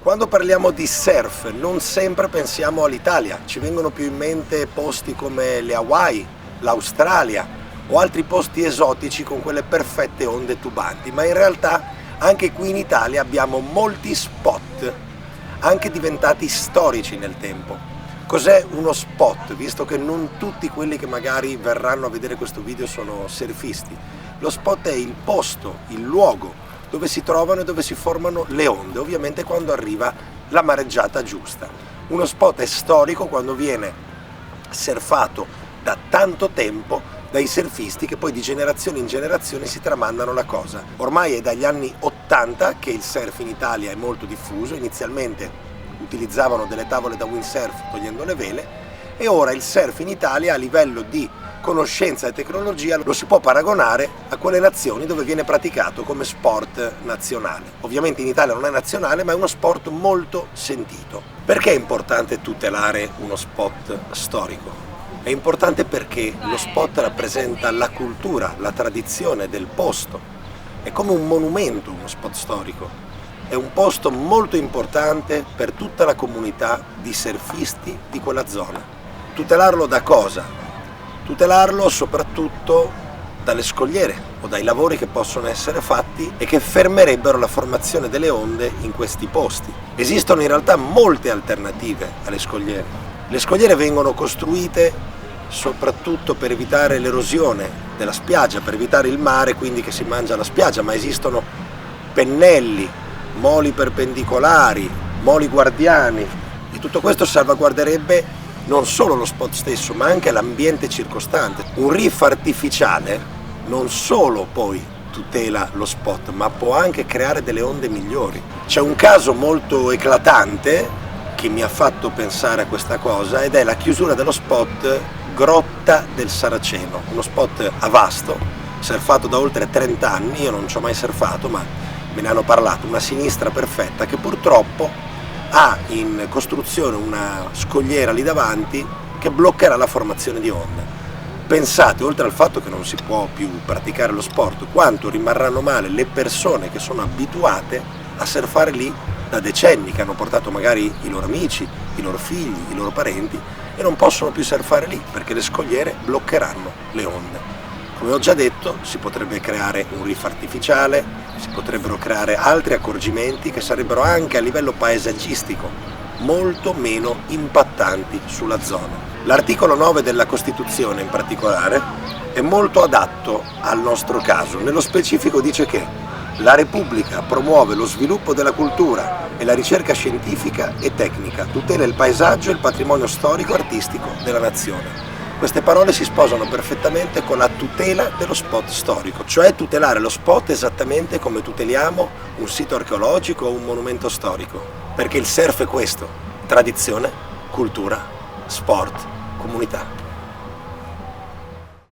Quando parliamo di surf non sempre pensiamo all'Italia, ci vengono più in mente posti come le Hawaii, l'Australia o altri posti esotici con quelle perfette onde tubanti, ma in realtà anche qui in Italia abbiamo molti spot, anche diventati storici nel tempo. Cos'è uno spot? Visto che non tutti quelli che magari verranno a vedere questo video sono surfisti. Lo spot è il posto, il luogo dove si trovano e dove si formano le onde, ovviamente quando arriva la mareggiata giusta. Uno spot è storico quando viene surfato da tanto tempo dai surfisti che poi di generazione in generazione si tramandano la cosa. Ormai è dagli anni 80 che il surf in Italia è molto diffuso, inizialmente utilizzavano delle tavole da windsurf togliendo le vele e ora il surf in Italia a livello di conoscenza e tecnologia lo si può paragonare a quelle nazioni dove viene praticato come sport nazionale. Ovviamente in Italia non è nazionale, ma è uno sport molto sentito. Perché è importante tutelare uno spot storico? È importante perché lo spot rappresenta la cultura, la tradizione del posto. È come un monumento uno spot storico. È un posto molto importante per tutta la comunità di surfisti di quella zona. Tutelarlo da cosa? Tutelarlo soprattutto dalle scogliere o dai lavori che possono essere fatti e che fermerebbero la formazione delle onde in questi posti. Esistono in realtà molte alternative alle scogliere. Le scogliere vengono costruite soprattutto per evitare l'erosione della spiaggia, per evitare il mare quindi che si mangia la spiaggia, ma esistono pennelli, moli perpendicolari, moli guardiani e tutto questo salvaguarderebbe non solo lo spot stesso, ma anche l'ambiente circostante. Un reef artificiale non solo poi tutela lo spot, ma può anche creare delle onde migliori. C'è un caso molto eclatante che mi ha fatto pensare a questa cosa ed è la chiusura dello spot Grotta del Saraceno, uno spot a Vasto, surfato da oltre 30 anni, io non ci ho mai surfato, ma me ne hanno parlato, una sinistra perfetta che purtroppo ha in costruzione una scogliera lì davanti che bloccherà la formazione di onde. Pensate, oltre al fatto che non si può più praticare lo sport, quanto rimarranno male le persone che sono abituate a surfare lì da decenni, che hanno portato magari i loro amici, i loro figli, i loro parenti e non possono più surfare lì perché le scogliere bloccheranno le onde. Come ho già detto, si potrebbe creare un reef artificiale, si potrebbero creare altri accorgimenti che sarebbero anche a livello paesaggistico molto meno impattanti sulla zona. L'articolo 9 della Costituzione in particolare è molto adatto al nostro caso. Nello specifico dice che la Repubblica promuove lo sviluppo della cultura e la ricerca scientifica e tecnica, tutela il paesaggio e il patrimonio storico-artistico della nazione. Queste parole si sposano perfettamente con la tutela dello spot storico, cioè tutelare lo spot esattamente come tuteliamo un sito archeologico o un monumento storico, perché il surf è questo: tradizione, cultura, sport, comunità.